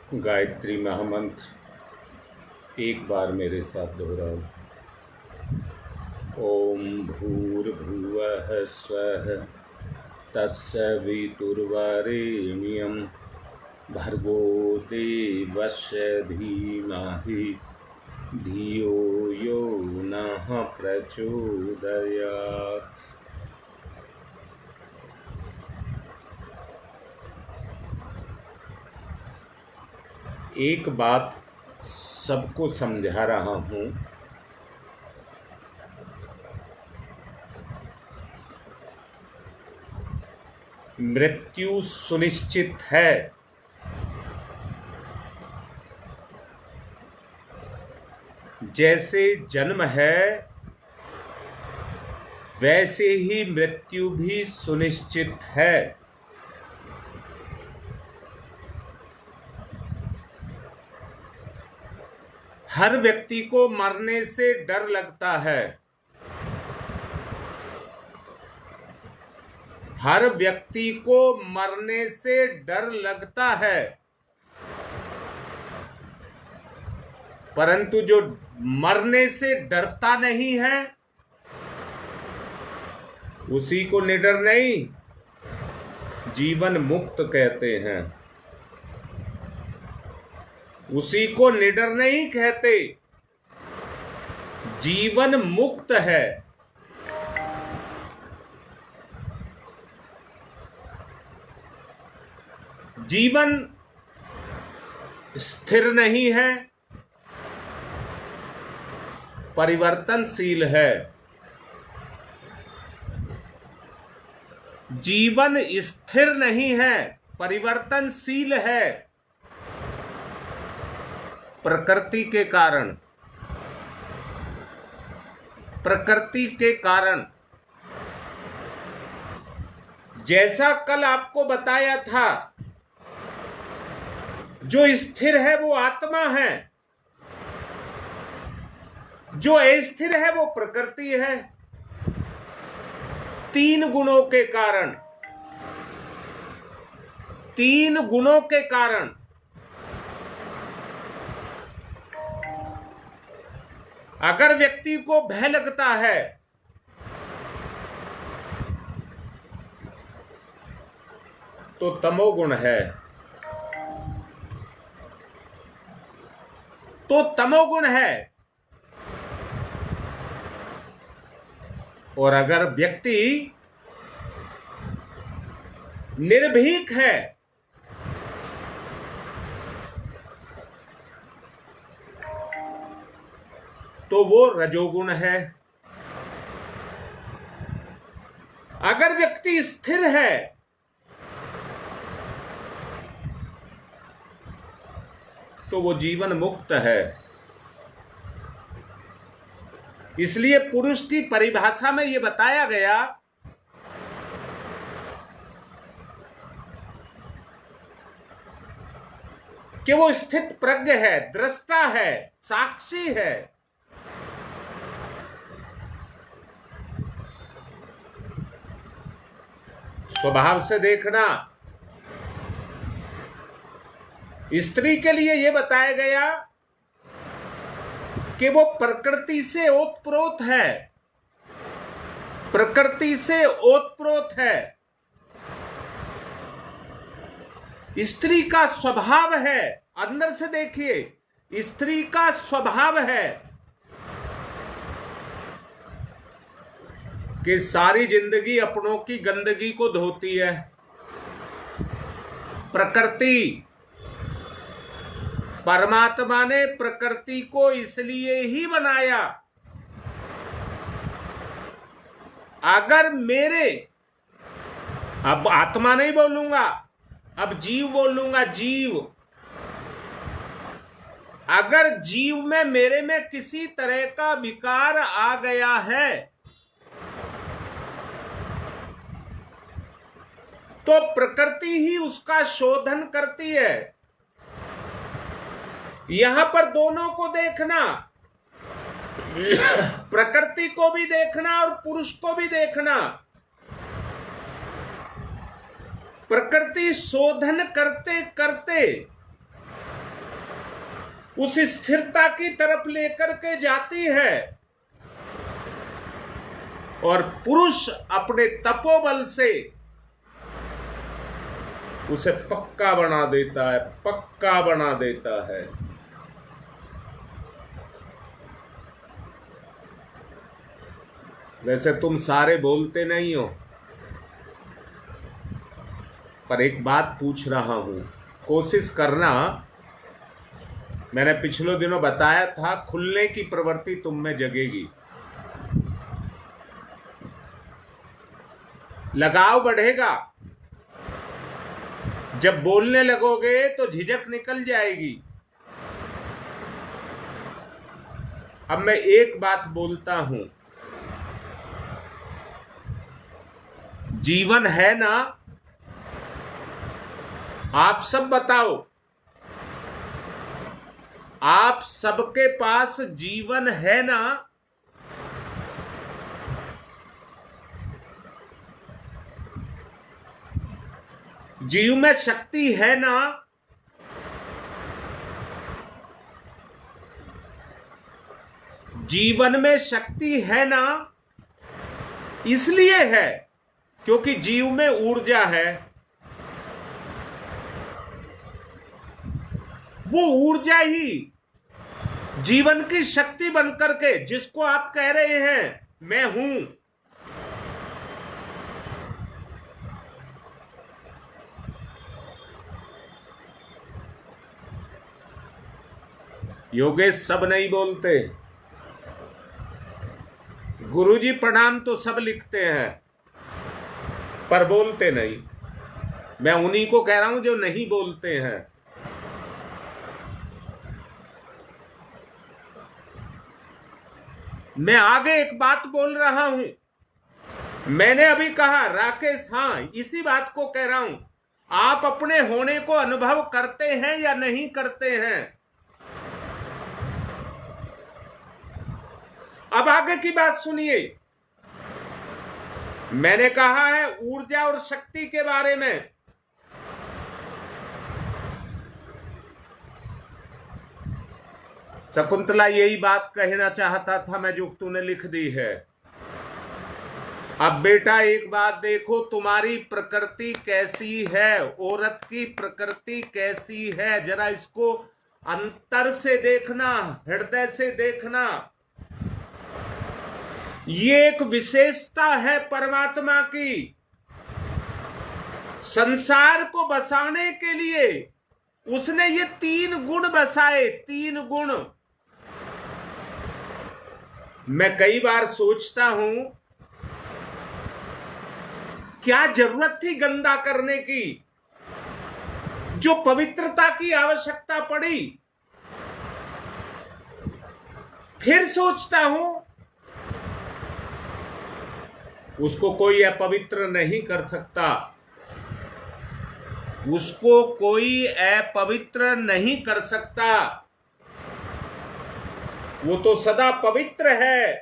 गायत्री महामंत्र एक बार मेरे साथ दोहराओ। ओम भूर्भुवः स्वः तत्सवितुर्वरेण्यं भर्गो देवस्य धीमहि धियो यो नः प्रचोदयात्। एक बात सबको समझा रहा हूँ। मृत्यु सुनिश्चित है, जैसे जन्म है वैसे ही मृत्यु भी सुनिश्चित है। हर व्यक्ति को मरने से डर लगता है। हर व्यक्ति को मरने से डर लगता है, परंतु जो मरने से डरता नहीं है उसी को निडर नहीं, जीवन मुक्त कहते हैं। उसी को निडर नहीं कहते, जीवन मुक्त है। जीवन स्थिर नहीं है, परिवर्तनशील है। जीवन स्थिर नहीं है, परिवर्तनशील है। प्रकृति के कारण, जैसा कल आपको बताया था, जो स्थिर है वो आत्मा है, जो अस्थिर है वो प्रकृति है। तीन गुणों के कारण अगर व्यक्ति को भय लगता है तो तमोगुण है, और अगर व्यक्ति निर्भीक है तो वो रजोगुण है। अगर व्यक्ति स्थिर है तो वो जीवन मुक्त है। इसलिए पुरुष की परिभाषा में ये बताया गया कि वो स्थित प्रज्ञ है, दृष्टा है, साक्षी है। स्वभाव से देखना। स्त्री के लिए यह बताया गया कि वो प्रकृति से ओतप्रोत है, स्त्री का स्वभाव है। अंदर से देखिए, स्त्री का स्वभाव है कि सारी जिंदगी अपनों की गंदगी को धोती है। परमात्मा ने प्रकृति को इसलिए ही बनाया, अगर अब आत्मा नहीं बोलूंगा, अब जीव बोलूंगा। अगर जीव में मेरे में किसी तरह का विकार आ गया है तो प्रकृति ही उसका शोधन करती है। यहां पर दोनों को देखना, प्रकृति को भी देखना और पुरुष को भी देखना। प्रकृति शोधन करते करते उस स्थिरता की तरफ लेकर के जाती है, और पुरुष अपने तपोबल से उसे पक्का बना देता है, पक्का बना देता है। वैसे तुम सारे बोलते नहीं हो, पर एक बात पूछ रहा हूं, कोशिश करना। मैंने पिछले दिनों बताया था, खुलने की प्रवृत्ति तुम में जगेगी, लगाव बढ़ेगा। जब बोलने लगोगे तो झिझक निकल जाएगी। अब मैं एक बात बोलता हूं, जीवन है ना? आप सब बताओ, आप सबके पास जीवन है ना? जीव में शक्ति है ना? जीवन में शक्ति है ना? इसलिए है क्योंकि जीव में ऊर्जा है। वो ऊर्जा ही जीवन की शक्ति बनकर के, जिसको आप कह रहे हैं मैं हूं, योगेश सब नहीं बोलते, गुरुजी प्रणाम तो सब लिखते हैं, पर बोलते नहीं। मैं उन्हीं को कह रहा हूं जो नहीं बोलते हैं। मैं आगे एक बात बोल रहा हूं। मैंने अभी कहा राकेश, हाँ इसी बात को कह रहा हूं, आप अपने होने को अनुभव करते हैं या नहीं करते हैं? अब आगे की बात सुनिए। मैंने कहा है ऊर्जा और शक्ति के बारे में। शकुंतला यही बात कहना चाहता था मैं, जो तूने लिख दी है। अब बेटा एक बात देखो, तुम्हारी प्रकृति कैसी है, औरत की प्रकृति कैसी है, जरा इसको अंतर से देखना, हृदय से देखना। ये एक विशेषता है परमात्मा की। संसार को बसाने के लिए उसने ये 3 गुण बसाए, 3 गुण। मैं कई बार सोचता हूं, क्या जरूरत थी गंदा करने की, जो पवित्रता की आवश्यकता पड़ी। फिर सोचता हूं, उसको कोई अपवित्र नहीं कर सकता, उसको कोई अपवित्र नहीं कर सकता, वो तो सदा पवित्र है।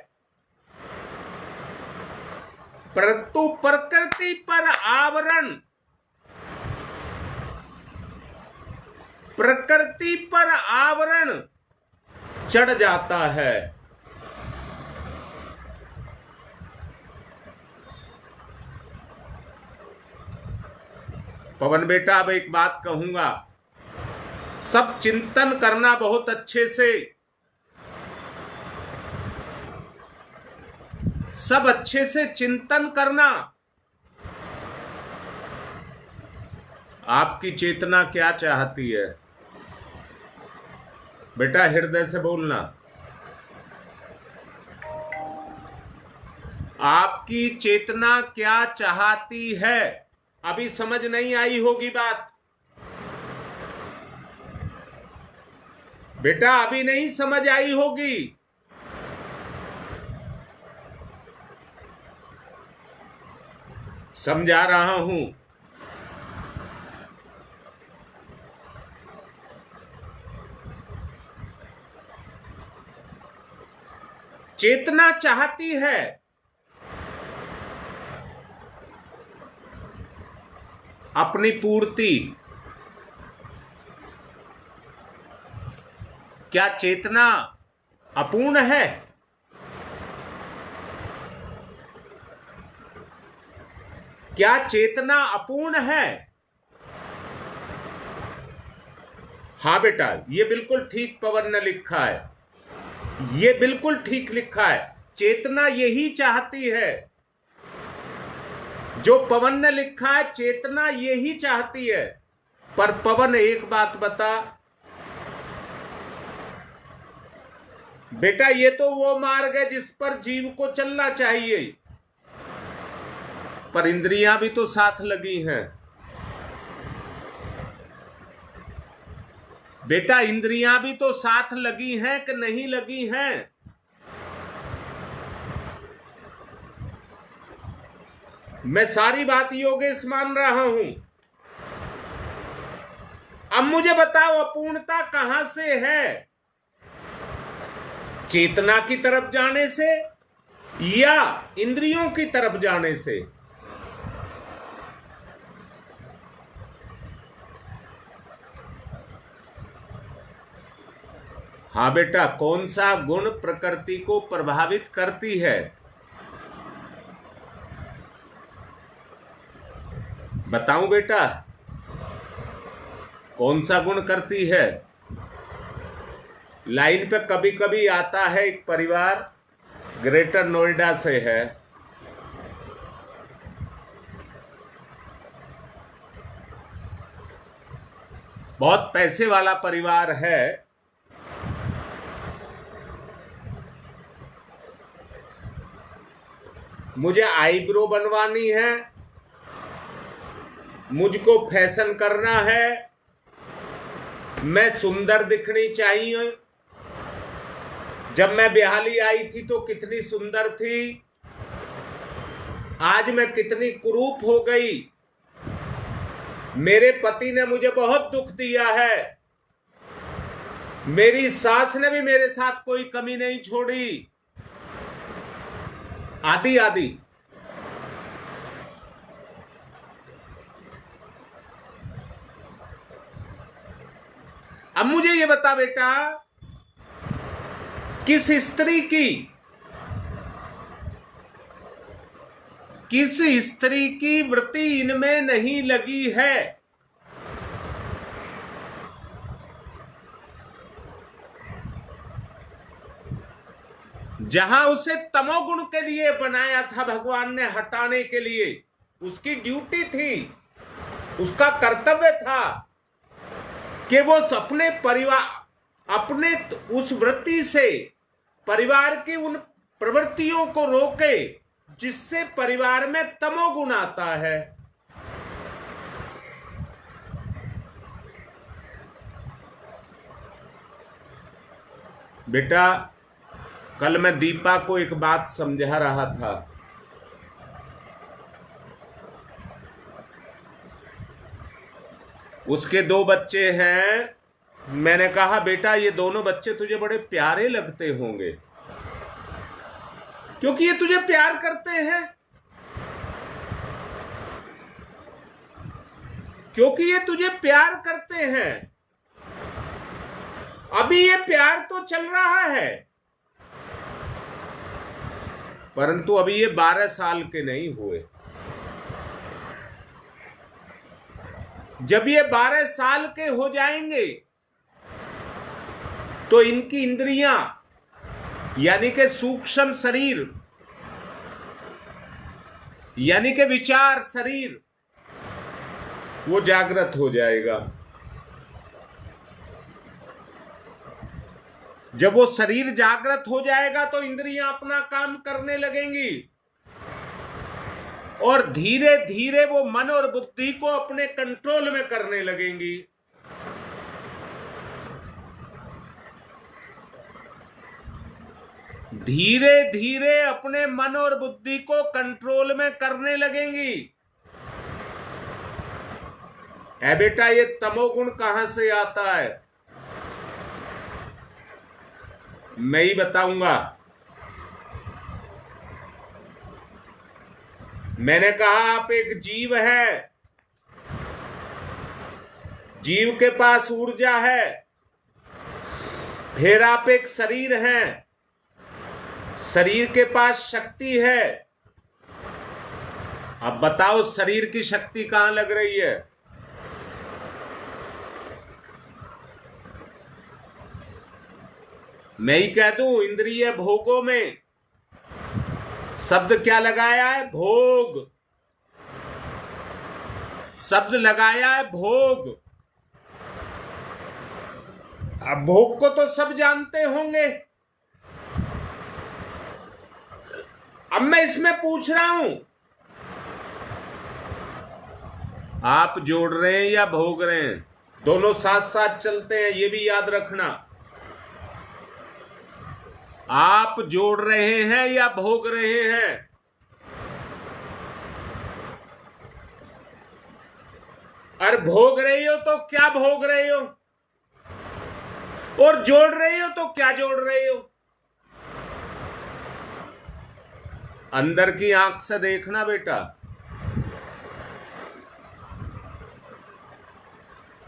परंतु प्रकृति पर आवरण, प्रकृति पर आवरण चढ़ जाता है। पवन बेटा, अब एक बात कहूंगा, सब चिंतन करना बहुत अच्छे से, सब अच्छे से चिंतन करना। आपकी चेतना क्या चाहती है बेटा, हृदय से बोलना। आपकी चेतना क्या चाहती है? अभी समझ नहीं आई होगी बात बेटा, अभी नहीं समझ आई होगी। समझा रहा हूं। चेतना चाहती है अपनी पूर्ति। क्या चेतना अपूर्ण है? क्या चेतना अपूर्ण है? हाँ बेटा, ये बिल्कुल ठीक पवन ने लिखा है, ये बिल्कुल ठीक लिखा है। चेतना यही चाहती है, जो पवन ने लिखा है चेतना यही चाहती है। पर पवन एक बात बता बेटा, ये तो वो मार्ग है जिस पर जीव को चलना चाहिए, पर इंद्रियां भी तो साथ लगी हैं बेटा, इंद्रियां भी तो साथ लगी हैं कि नहीं लगी हैं? मैं सारी बात योगेश मान रहा हूं। अब मुझे बताओ, अपूर्णता कहां से है? चेतना की तरफ जाने से या इंद्रियों की तरफ जाने से? हाँ बेटा, कौन सा गुण प्रकृति को प्रभावित करती है? बताऊं बेटा, कौन सा गुण करती है? लाइन पे कभी कभी आता है एक परिवार, ग्रेटर नोएडा से है, बहुत पैसे वाला परिवार है। मुझे आईब्रो बनवानी है, मुझको फैशन करना है, मैं सुंदर दिखनी चाहिए। जब मैं बिहाली आई थी तो कितनी सुंदर थी, आज मैं कितनी कुरूप हो गई। मेरे पति ने मुझे बहुत दुख दिया है, मेरी सास ने भी मेरे साथ कोई कमी नहीं छोड़ी, आदि आदि। अब मुझे ये बता बेटा, किस स्त्री की वृत्ति इनमें नहीं लगी है? जहां उसे तमोगुण के लिए बनाया था भगवान ने, हटाने के लिए उसकी ड्यूटी थी, उसका कर्तव्य था कि वो अपने परिवार, अपने उस वृत्ति से परिवार की उन प्रवृत्तियों को रोके जिससे परिवार में तमोगुण आता है। बेटा, कल मैं दीपा को एक बात समझा रहा था। उसके 2 बच्चे हैं। मैंने कहा बेटा, ये दोनों बच्चे तुझे बड़े प्यारे लगते होंगे, क्योंकि ये तुझे प्यार करते हैं, क्योंकि ये तुझे प्यार करते हैं। अभी ये प्यार तो चल रहा है, परंतु अभी ये 12 साल के नहीं हुए। जब ये 12 साल के हो जाएंगे तो इनकी इंद्रियां, यानी कि सूक्ष्म शरीर, यानी कि विचार शरीर, वो जागृत हो जाएगा। जब वो शरीर जागृत हो जाएगा तो इंद्रियां अपना काम करने लगेंगी और धीरे धीरे वो मन और बुद्धि को अपने कंट्रोल में करने लगेंगी। धीरे धीरे अपने मन और बुद्धि को कंट्रोल में करने लगेंगी। ऐ बेटा, ये तमोगुण कहां से आता है? मैं ही बताऊंगा। मैंने कहा आप एक जीव है, जीव के पास ऊर्जा है, फिर आप एक शरीर हैं, शरीर के पास शक्ति है। अब बताओ शरीर की शक्ति कहां लग रही है? मैं ही कह दूं, इंद्रिय भोगों में। शब्द क्या लगाया है? भोग। शब्द लगाया है भोग। अब भोग को तो सब जानते होंगे। अब मैं इसमें पूछ रहा हूं, आप जोड़ रहे हैं या भोग रहे हैं? दोनों साथ साथ चलते हैं, ये भी याद रखना। आप जोड़ रहे हैं या भोग रहे हैं? और भोग रहे हो तो क्या भोग रहे हो? और जोड़ रहे हो तो क्या जोड़ रहे हो? अंदर की आंख से देखना बेटा,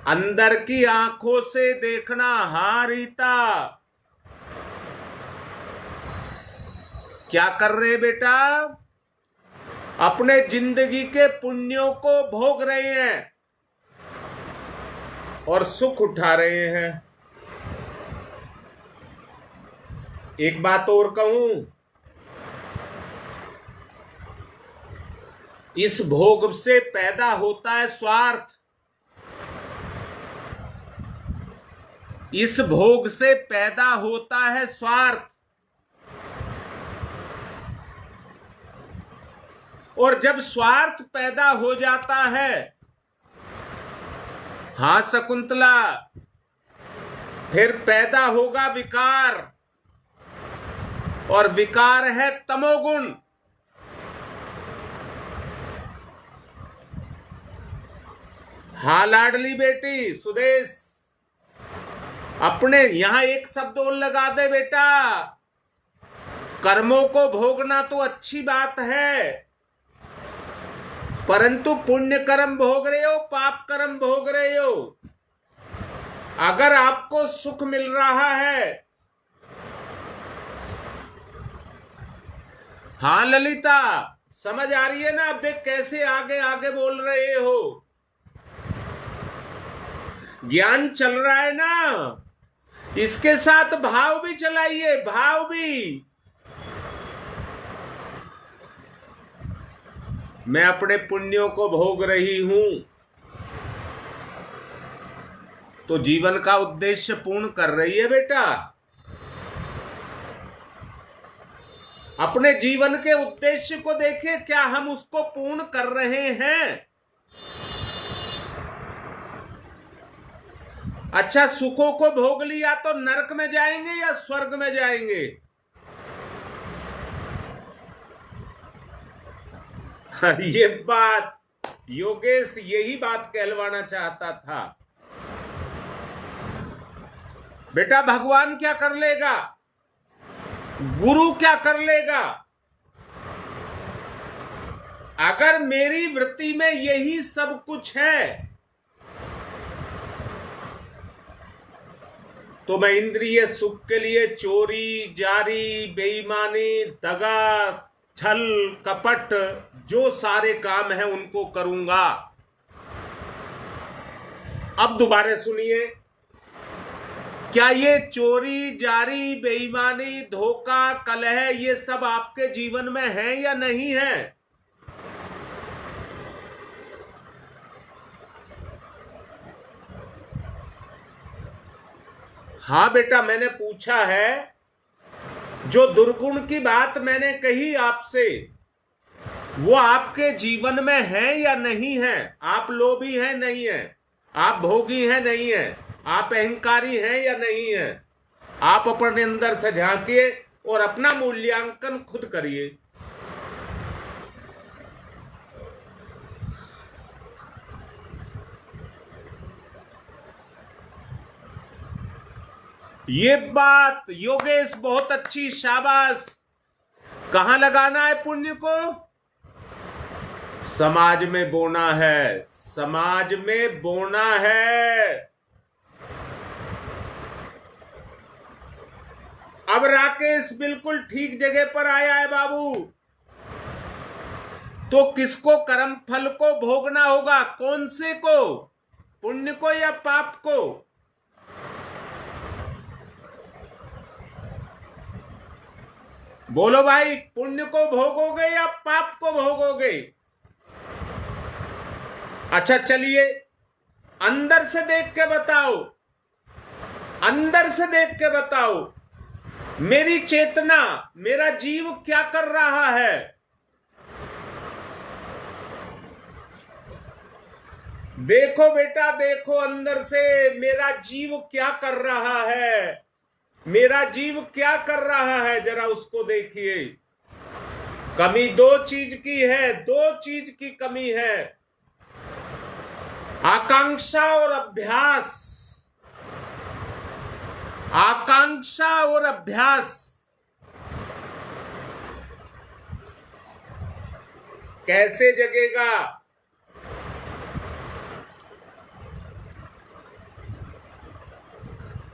अंदर की आंखों से देखना। हाँ रीता, क्या कर रहे बेटा? अपने जिंदगी के पुण्यों को भोग रहे हैं और सुख उठा रहे हैं। एक बात और कहूं, इस भोग से पैदा होता है स्वार्थ। इस भोग से पैदा होता है स्वार्थ। और जब स्वार्थ पैदा हो जाता है, हाँ शकुंतला, फिर पैदा होगा विकार, और विकार है तमोगुण। हाँ लाडली बेटी सुदेश, अपने यहां एक शब्द और लगा दे बेटा। कर्मों को भोगना तो अच्छी बात है, परंतु पुण्य कर्म भोग रहे हो, पाप कर्म भोग रहे हो। अगर आपको सुख मिल रहा है, हाँ ललिता समझ आ रही है ना? अब देख कैसे आगे आगे बोल रहे हो। ज्ञान चल रहा है ना, इसके साथ भाव भी चलाइए, भाव भी। मैं अपने पुण्यों को भोग रही हूं, तो जीवन का उद्देश्य पूर्ण कर रही है बेटा। अपने जीवन के उद्देश्य को देखिए, क्या हम उसको पूर्ण कर रहे हैं? अच्छा, सुखों को भोग लिया तो नरक में जाएंगे या स्वर्ग में जाएंगे? ये बात योगेश यही बात कहलवाना चाहता था। बेटा भगवान क्या कर लेगा, गुरु क्या कर लेगा? अगर मेरी वृत्ति में यही सब कुछ है, तो मैं इंद्रिय सुख के लिए चोरी, जारी, बेईमानी, दगा, छल, कपट, जो सारे काम हैं उनको करूंगा। अब दोबारा सुनिए, क्या ये चोरी, जारी, बेईमानी, धोखा, कलह, ये सब आपके जीवन में है या नहीं है? हाँ बेटा, मैंने पूछा है। जो दुर्गुण की बात मैंने कही आपसे, वो आपके जीवन में है या नहीं है? आप लोभी है नहीं है? आप भोगी है नहीं है? आप अहंकारी हैं या नहीं है? आप अपने अंदर से झांकिए और अपना मूल्यांकन खुद करिए। ये बात योगेश बहुत अच्छी, शाबाश। कहां लगाना है पुण्य को? समाज में बोना है, समाज में बोना है। अब राकेश बिल्कुल ठीक जगह पर आया है बाबू। तो किसको कर्म फल को भोगना होगा? कौन से को? पुण्य को या पाप को? बोलो भाई, पुण्य को भोगोगे या पाप को भोगोगे? अच्छा चलिए, अंदर से देख के बताओ, अंदर से देख के बताओ, मेरी चेतना, मेरा जीव क्या कर रहा है? देखो बेटा, देखो अंदर से मेरा जीव क्या कर रहा है। मेरा जीव क्या कर रहा है, जरा उसको देखिए। कमी दो चीज की है, दो चीज की कमी है, आकांक्षा और अभ्यास। आकांक्षा और अभ्यास। कैसे जगेगा?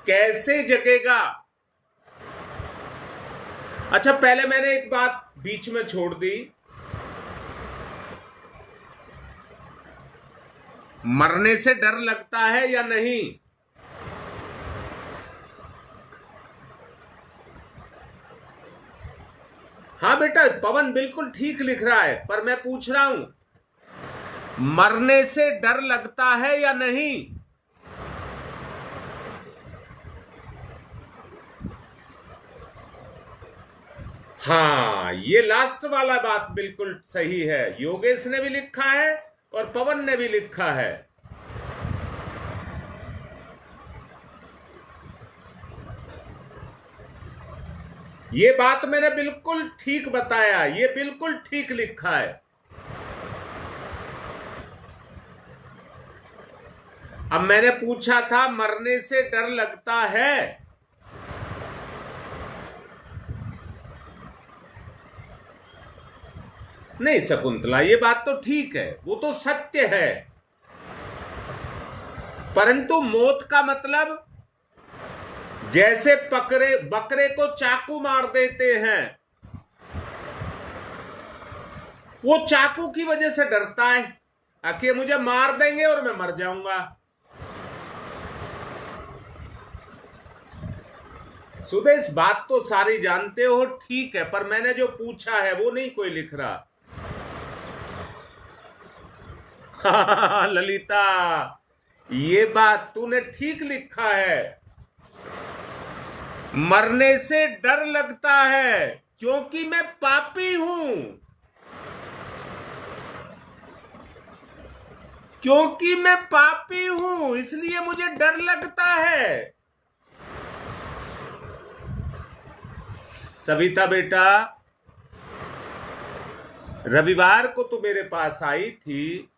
कैसे जगेगा? अच्छा, पहले मैंने एक बात बीच में छोड़ दी। मरने से डर लगता है या नहीं? हाँ बेटा, पवन बिल्कुल ठीक लिख रहा है, पर मैं पूछ रहा हूं, मरने से डर लगता है या नहीं? हाँ, ये लास्ट वाला बात बिल्कुल सही है। योगेश ने भी लिखा है और पवन ने भी लिखा है। ये बात मैंने बिल्कुल ठीक बताया, ये बिल्कुल ठीक लिखा है। अब मैंने पूछा था मरने से डर लगता है, नहीं शकुंतला, ये बात तो ठीक है, वो तो सत्य है, परंतु मौत का मतलब जैसे बकरे को चाकू मार देते हैं, वो चाकू की वजह से डरता है कि मुझे मार देंगे और मैं मर जाऊंगा। सुदेश, बात तो सारी जानते हो, ठीक है, पर मैंने जो पूछा है वो नहीं कोई लिख रहा। ललिता, ये बात तूने ठीक लिखा है। मरने से डर लगता है क्योंकि मैं पापी हूं, क्योंकि मैं पापी हूं इसलिए मुझे डर लगता है। सविता बेटा, रविवार को तो मेरे पास आई थी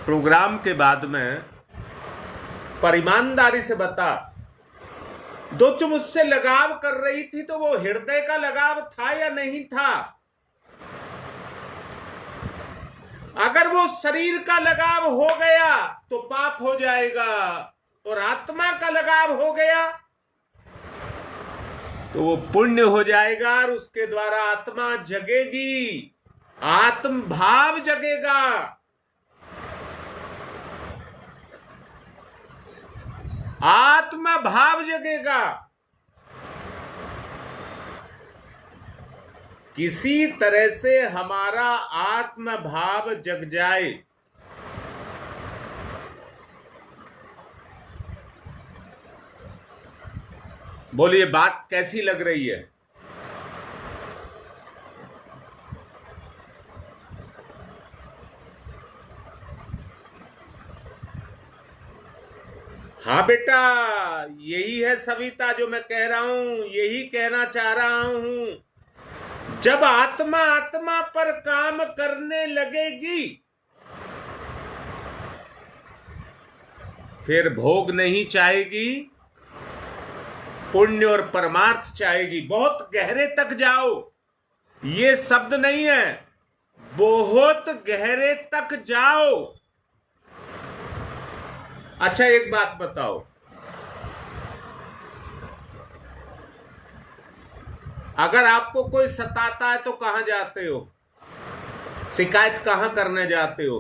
प्रोग्राम के बाद में, पर ईमानदारी से बता, दो जो मुझसे लगाव कर रही थी तो वो हृदय का लगाव था या नहीं था? अगर वो शरीर का लगाव हो गया तो पाप हो जाएगा, और आत्मा का लगाव हो गया तो वो पुण्य हो जाएगा, और उसके द्वारा आत्मा जगेगी, आत्म भाव जगेगा। आत्म भाव जगेगा। किसी तरह से हमारा आत्म भाव जग जाए, बोलिए बात कैसी लग रही है? हाँ बेटा, यही है सविता जो मैं कह रहा हूं, यही कहना चाह रहा हूं। जब आत्मा आत्मा पर काम करने लगेगी, फिर भोग नहीं चाहेगी, पुण्य और परमार्थ चाहेगी। बहुत गहरे तक जाओ, ये शब्द नहीं है, बहुत गहरे तक जाओ। अच्छा एक बात बताओ, अगर आपको कोई सताता है तो कहां जाते हो, शिकायत कहां करने जाते हो?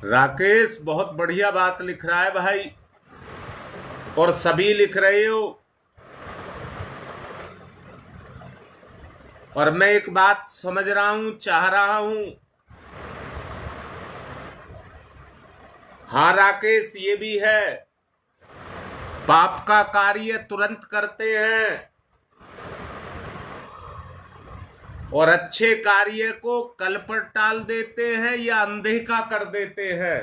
राकेश बहुत बढ़िया बात लिख रहा है भाई, और सभी लिख रहे हो। और मैं एक बात समझ रहा हूं, चाह रहा हूं। हाँ राकेश, ये भी है, पाप का कार्य तुरंत करते हैं और अच्छे कार्य को कल पर टाल देते हैं या अनदेखा कर देते हैं।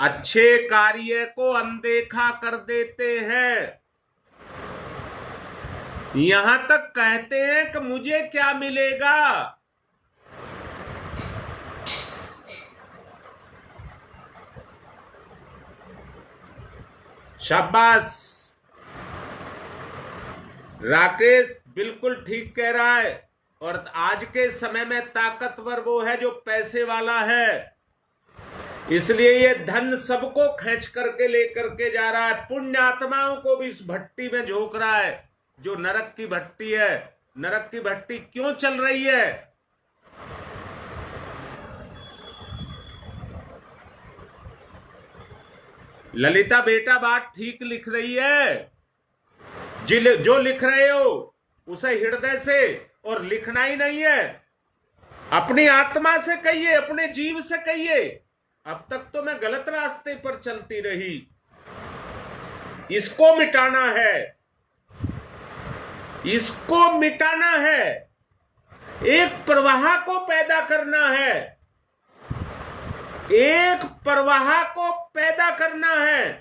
अच्छे कार्य को अनदेखा कर देते हैं, यहां तक कहते हैं कि मुझे क्या मिलेगा। शाबाश, राकेश बिल्कुल ठीक कह रहा है। और आज के समय में ताकतवर वो है जो पैसे वाला है, इसलिए ये धन सबको खींच करके लेकर के जा रहा है। पुण्य आत्माओं को भी इस भट्टी में झोंक रहा है, जो नरक की भट्टी है। नरक की भट्टी क्यों चल रही है? ललिता बेटा बात ठीक लिख रही है। जो लिख रहे हो उसे हृदय से, और लिखना ही नहीं है, अपनी आत्मा से कहिए, अपने जीव से कहिए, अब तक तो मैं गलत रास्ते पर चलती रही, इसको मिटाना है, इसको मिटाना है, एक प्रवाह को पैदा करना है, एक प्रवाह को पैदा करना है।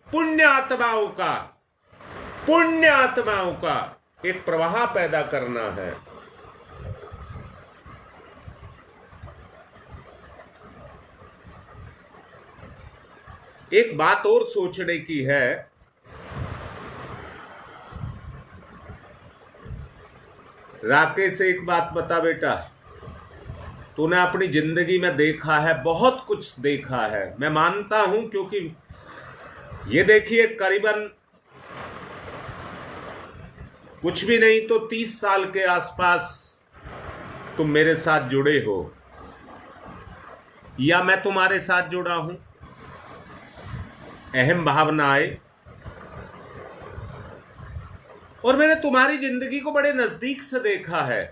पुण्य आत्माओं का, पुण्य आत्माओं का एक प्रवाह पैदा करना है। एक बात और सोचने की है, राकेश एक बात बता बेटा, तूने अपनी जिंदगी में देखा है, बहुत कुछ देखा है, मैं मानता हूं, क्योंकि ये देखिए करीबन कुछ भी नहीं तो 30 साल के आसपास तुम मेरे साथ जुड़े हो, या मैं तुम्हारे साथ जुड़ा हूं। अहम भावना आए और मैंने तुम्हारी जिंदगी को बड़े नजदीक से देखा है।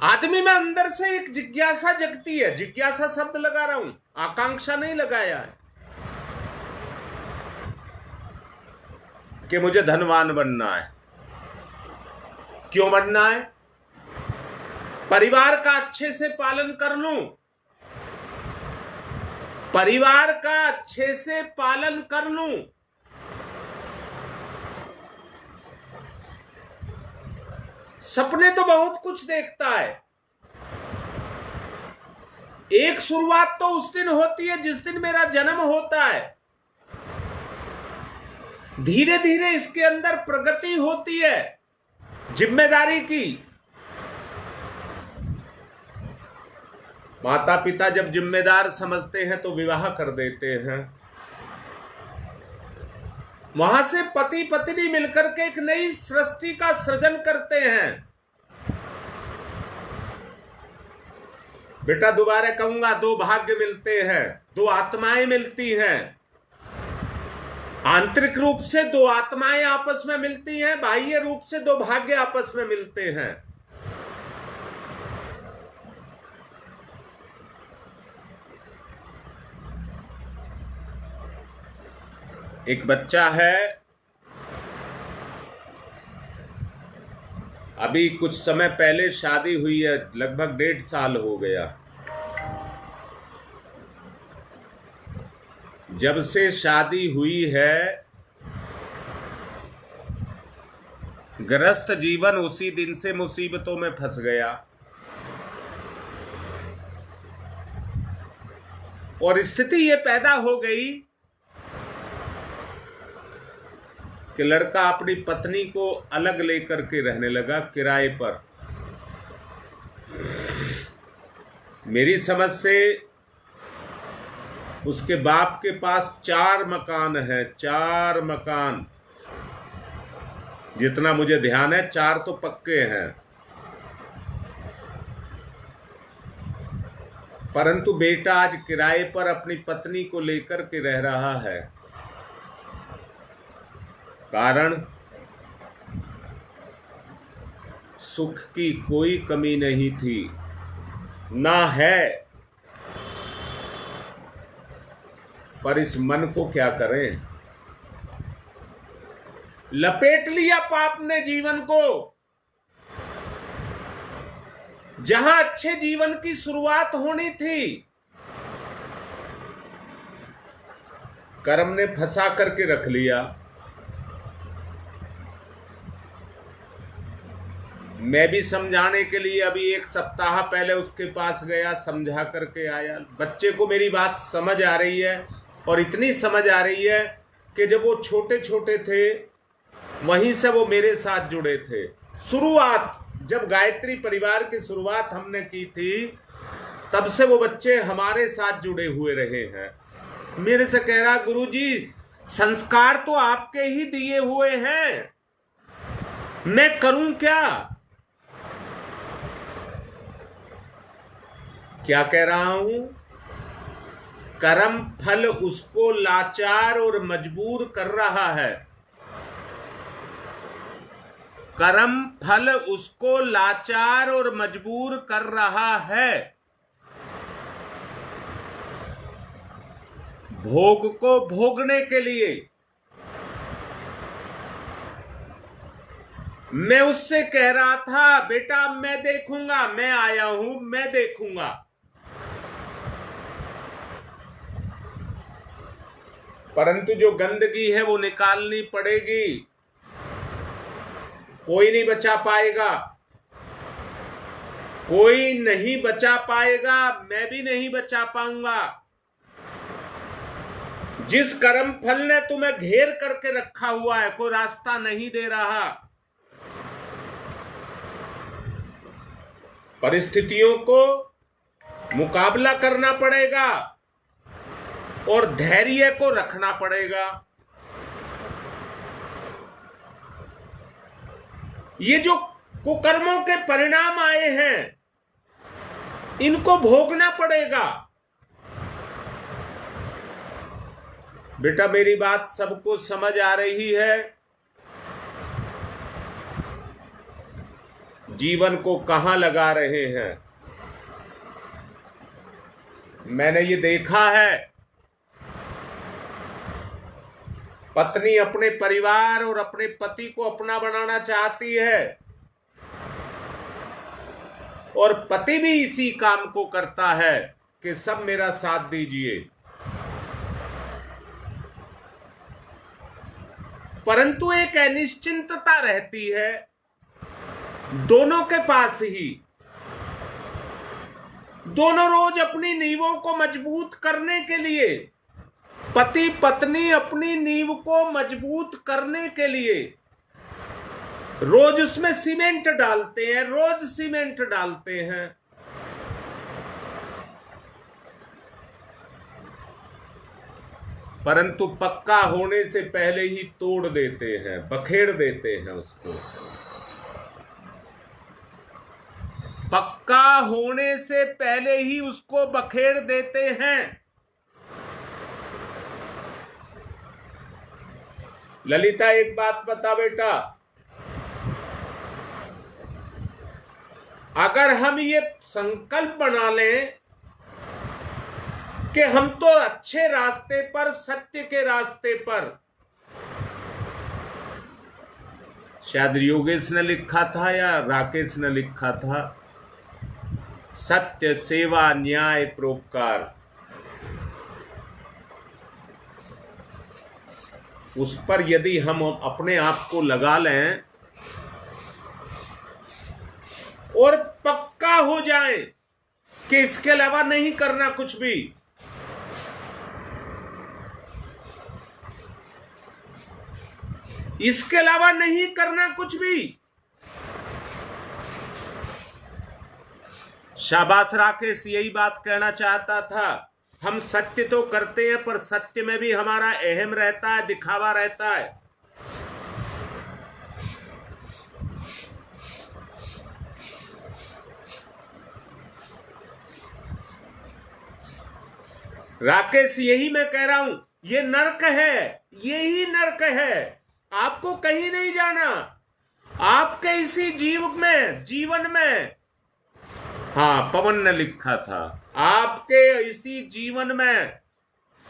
आदमी में अंदर से एक जिज्ञासा जगती है, जिज्ञासा शब्द लगा रहा हूं, आकांक्षा नहीं लगाया है कि मुझे धनवान बनना है। क्यों बनना है? परिवार का अच्छे से पालन कर लूं, परिवार का अच्छे से पालन कर लूं, सपने तो बहुत कुछ देखता है। एक शुरुआत तो उस दिन होती है जिस दिन मेरा जन्म होता है, धीरे धीरे इसके अंदर प्रगति होती है जिम्मेदारी की। माता पिता जब जिम्मेदार समझते हैं तो विवाह कर देते हैं, वहां से पति पत्नी मिलकर के एक नई सृष्टि का सृजन करते हैं। बेटा दोबारा कहूंगा, दो भाग्य मिलते हैं, दो आत्माएं मिलती हैं, आंतरिक रूप से दो आत्माएं आपस में मिलती हैं, बाह्य रूप से दो भाग्य आपस में मिलते हैं। एक बच्चा है, अभी कुछ समय पहले शादी हुई है, लगभग 1.5 साल हो गया। जब से शादी हुई है, गृहस्थ जीवन उसी दिन से मुसीबतों में फंस गया, और स्थिति ये पैदा हो गई कि लड़का अपनी पत्नी को अलग लेकर के रहने लगा किराए पर। मेरी समझ से उसके बाप के पास 4 मकान है, 4 मकान, जितना मुझे ध्यान है 4 तो पक्के हैं। परंतु बेटा आज किराए पर अपनी पत्नी को लेकर के रह रहा है। कारण सुख की कोई कमी नहीं थी, ना है, पर इस मन को क्या करें, लपेट लिया पाप ने जीवन को। जहां अच्छे जीवन की शुरुआत होनी थी, कर्म ने फंसा करके रख लिया। मैं भी समझाने के लिए अभी 1 सप्ताह पहले उसके पास गया, समझा करके आया। बच्चे को मेरी बात समझ आ रही है, और इतनी समझ आ रही है कि जब वो छोटे छोटे थे वहीं से वो मेरे साथ जुड़े थे। शुरुआत जब गायत्री परिवार की शुरुआत हमने की थी, तब से वो बच्चे हमारे साथ जुड़े हुए रहे हैं। मेरे से कह रहा, गुरुजी संस्कार तो आपके ही दिए हुए हैं, मैं करूं क्या? क्या कह रहा हूं? कर्म फल उसको लाचार और मजबूर कर रहा है। कर्म फल उसको लाचार और मजबूर कर रहा है। भोग को भोगने के लिए। मैं उससे कह रहा था, बेटा मैं देखूंगा, मैं आया हूं, मैं देखूंगा। परंतु जो गंदगी है वो निकालनी पड़ेगी। कोई नहीं बचा पाएगा, कोई नहीं बचा पाएगा, मैं भी नहीं बचा पाऊंगा। जिस कर्म फल ने तुम्हें घेर करके रखा हुआ है, कोई रास्ता नहीं दे रहा। परिस्थितियों को मुकाबला करना पड़ेगा और धैर्य को रखना पड़ेगा। ये जो कुकर्मों के परिणाम आए हैं, इनको भोगना पड़ेगा। बेटा मेरी बात सबको समझ आ रही है? जीवन को कहां लगा रहे हैं? मैंने ये देखा है, पत्नी अपने परिवार और अपने पति को अपना बनाना चाहती है, और पति भी इसी काम को करता है कि सब मेरा साथ दीजिए। परंतु एक अनिश्चितता रहती है दोनों के पास ही। दोनों रोज अपनी नींवों को मजबूत करने के लिए, पति पत्नी अपनी नींव को मजबूत करने के लिए रोज उसमें सीमेंट डालते हैं, रोज सीमेंट डालते हैं। परंतु पक्का होने से पहले ही तोड़ देते हैं, बखेड़ देते हैं उसको। पक्का होने से पहले ही उसको बखेड़ देते हैं। ललिता एक बात बता बेटा, अगर हम ये संकल्प बना लें कि हम तो अच्छे रास्ते पर, सत्य के रास्ते पर, शायद योगेश ने लिखा था या राकेश ने लिखा था, सत्य सेवा न्याय परोपकार, उस पर यदि हम अपने आप को लगा लें और पक्का हो जाए कि इसके अलावा नहीं करना कुछ भी, इसके अलावा नहीं करना कुछ भी। शाबाश राकेश, यही बात कहना चाहता था। हम सत्य तो करते हैं, पर सत्य में भी हमारा अहम रहता है, दिखावा रहता है। राकेश, यही मैं कह रहा हूं, ये नर्क है, यही नर्क है। आपको कहीं नहीं जाना, आपके इसी जीवन में। हाँ, पवन ने लिखा था, आपके इसी जीवन में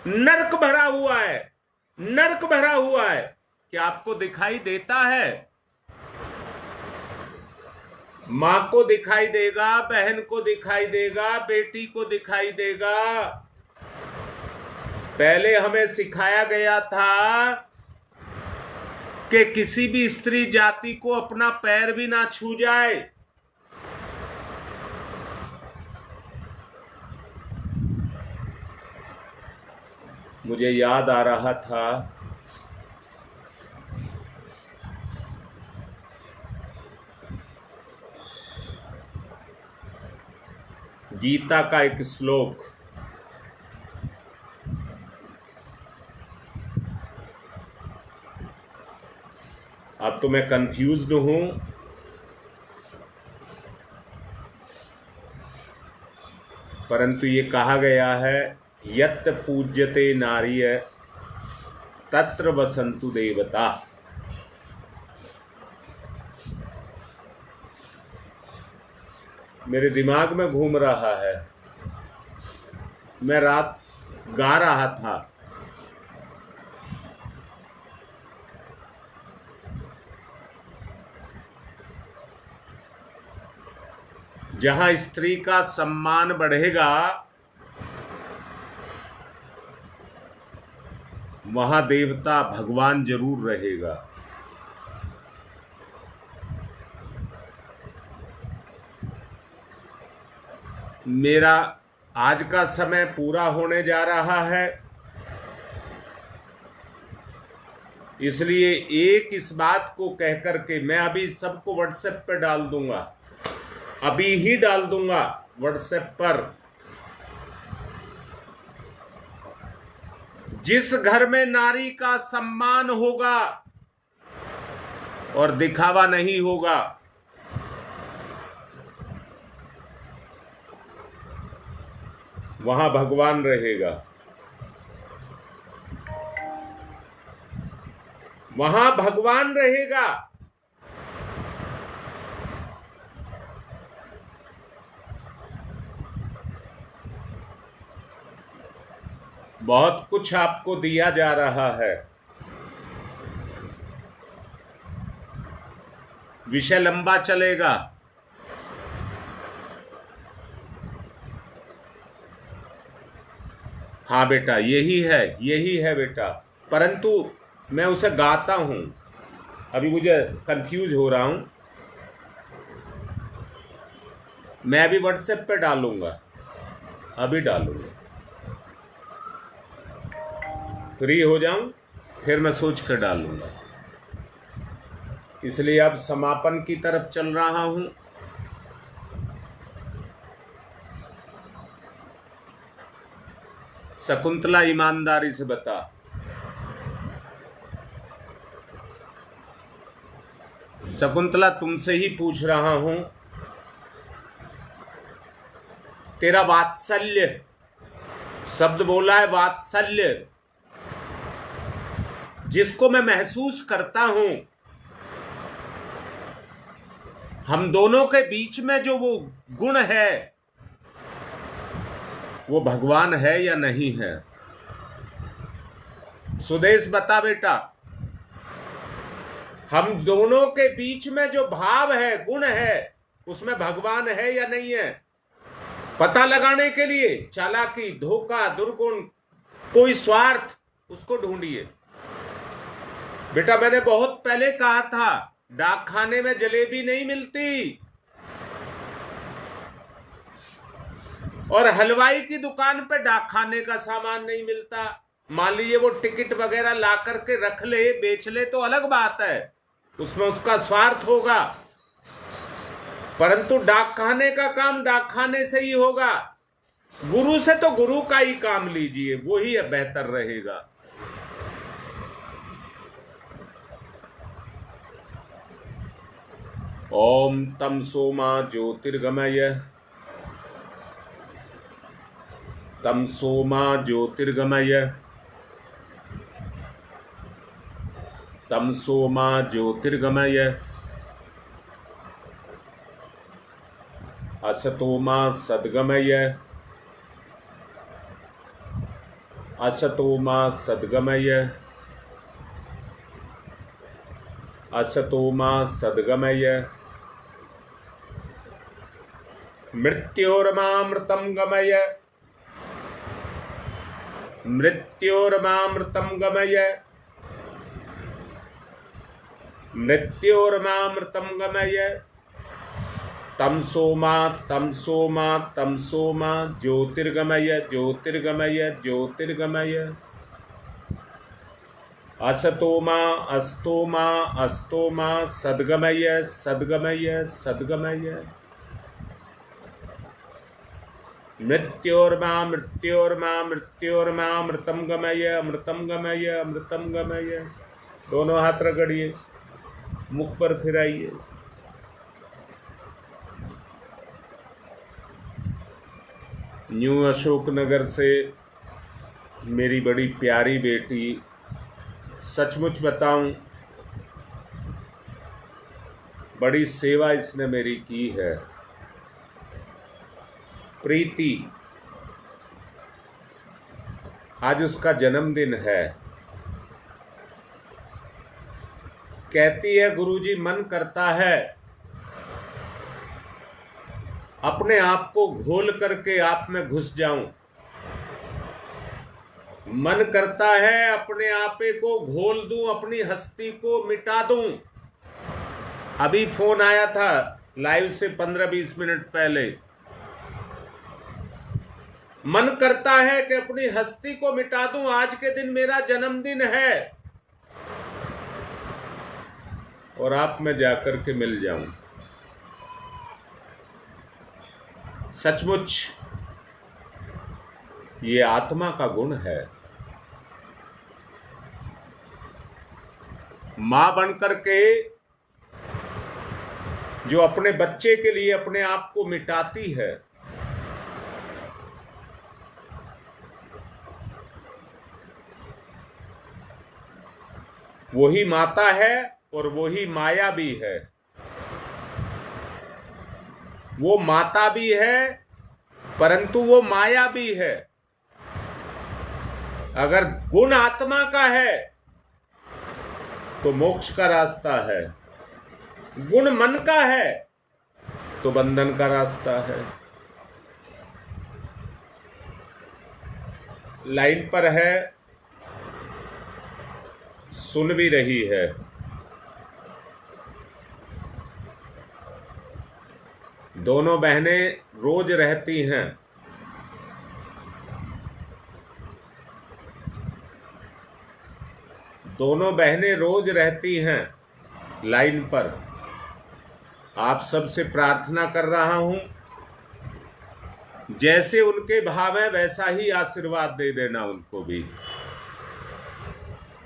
नर्क भरा हुआ है, नर्क भरा हुआ है। क्या आपको दिखाई देता है? मां को दिखाई देगा, बहन को दिखाई देगा, बेटी को दिखाई देगा। पहले हमें सिखाया गया था कि किसी भी स्त्री जाति को अपना पैर भी ना छू जाए। मुझे याद आ रहा था, गीता का एक श्लोक। अब तो मैं कंफ्यूज्ड हूं, परंतु ये कहा गया है, यत् पूज्यते नार्य तत्र वसन्तु देवता। मेरे दिमाग में घूम रहा है, मैं रात गा रहा था। जहां स्त्री का सम्मान बढ़ेगा, वहां देवता भगवान जरूर रहेगा। मेरा आज का समय पूरा होने जा रहा है, इसलिए एक इस बात को कहकर के मैं अभी सबको व्हाट्सएप पे डाल दूंगा, अभी ही डाल दूंगा व्हाट्सएप पर। जिस घर में नारी का सम्मान होगा और दिखावा नहीं होगा, वहां भगवान रहेगा, वहां भगवान रहेगा। बहुत कुछ आपको दिया जा रहा है, विषय लंबा चलेगा। हाँ बेटा, यही है बेटा, परंतु मैं उसे गाता हूं, अभी मुझे कंफ्यूज हो रहा हूं। मैं अभी व्हाट्सएप पे डालूंगा, अभी डालूंगा, फ्री हो जाऊं फिर मैं सोच कर डालूंगा। इसलिए अब समापन की तरफ चल रहा हूं। शकुंतला, ईमानदारी से बता, शकुंतला तुमसे ही पूछ रहा हूं, तेरा वात्सल्य शब्द बोला है, वात्सल्य जिसको मैं महसूस करता हूं, हम दोनों के बीच में जो वो गुण है, वो भगवान है या नहीं है? सुदेश बता बेटा, हम दोनों के बीच में जो भाव है, गुण है, उसमें भगवान है या नहीं है? पता लगाने के लिए चालाकी, धोखा, दुर्गुण, कोई स्वार्थ, उसको ढूंढिए। बेटा मैंने बहुत पहले कहा था, डाक खाने में जलेबी नहीं मिलती और हलवाई की दुकान पे डाक खाने का सामान नहीं मिलता। मान लीजिए वो टिकट वगैरह ला करके रख ले, बेच ले तो अलग बात है, उसमें उसका स्वार्थ होगा, परंतु डाकखाने का काम डाकखाने से ही होगा। गुरु से तो गुरु का ही काम लीजिए, वो ही बेहतर रहेगा। ओम तम सोमा ज्योतिर्गमय, तम सोमा ज्योतिर्गमय, तम सोमा ज्योतिर्गमय, असतोमा सद्गमय, असतोमा सद्गमय, असतोमा सद्गमय, मृत्योर्मामृतं गमय, मृत्योर्मामृतं गमय, मृत्योर्मामृतं गमय, तम सोमा तम सोमा तम सोमा ज्योतिर्गमय ज्योतिर्गमय ज्योतिर्गमय, असतोमा अस्तोमा अस्तोमा सद्गमय सद्गमय सद्गमय, मृत्योर्मा मृत्योर्मा मृत्योर्मा अमृतम गमय अमृतम गमय अमृतम गमय। दोनों हाथ रगड़िए, मुख पर फिराइए। न्यू अशोकनगर से मेरी बड़ी प्यारी बेटी, सचमुच बताऊं बड़ी सेवा इसने मेरी की है। प्रीति, आज उसका जन्मदिन है। कहती है गुरुजी मन करता है अपने आप को घोल करके आप में घुस जाऊं, मन करता है अपने आपे को घोल दूं, अपनी हस्ती को मिटा दूं। अभी फोन आया था लाइव से 15-20 मिनट पहले। मन करता है कि अपनी हस्ती को मिटा दूं, आज के दिन मेरा जन्मदिन है और आप में जाकर के मिल जाऊं। सचमुच ये आत्मा का गुण है। मां बनकर के जो अपने बच्चे के लिए अपने आप को मिटाती है, वही माता है और वही माया भी है। वो माता भी है परंतु वो माया भी है। अगर गुण आत्मा का है तो मोक्ष का रास्ता है, गुण मन का है तो बंधन का रास्ता है। लाइन पर है, सुन भी रही है। दोनों बहनें रोज रहती हैं। दोनों बहनें रोज रहती हैं लाइन पर। आप सबसे प्रार्थना कर रहा हूं, जैसे उनके भाव है वैसा ही आशीर्वाद दे देना उनको भी।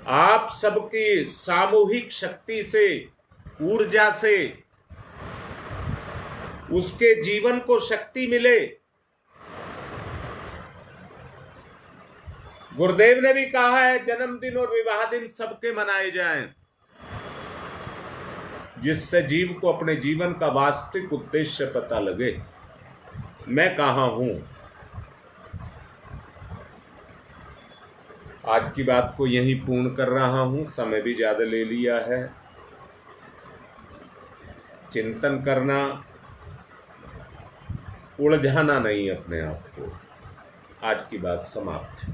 आप सबकी सामूहिक शक्ति से, ऊर्जा से उसके जीवन को शक्ति मिले। गुरुदेव ने भी कहा है जन्मदिन और विवाह दिन सबके मनाए जाएं, जिससे जीव को अपने जीवन का वास्तविक उद्देश्य पता लगे। मैं कहां हूं। आज की बात को यहीं पूर्ण कर रहा हूं, समय भी ज्यादा ले लिया है। चिंतन करना, उलझाना नहीं अपने आप को। आज की बात समाप्त।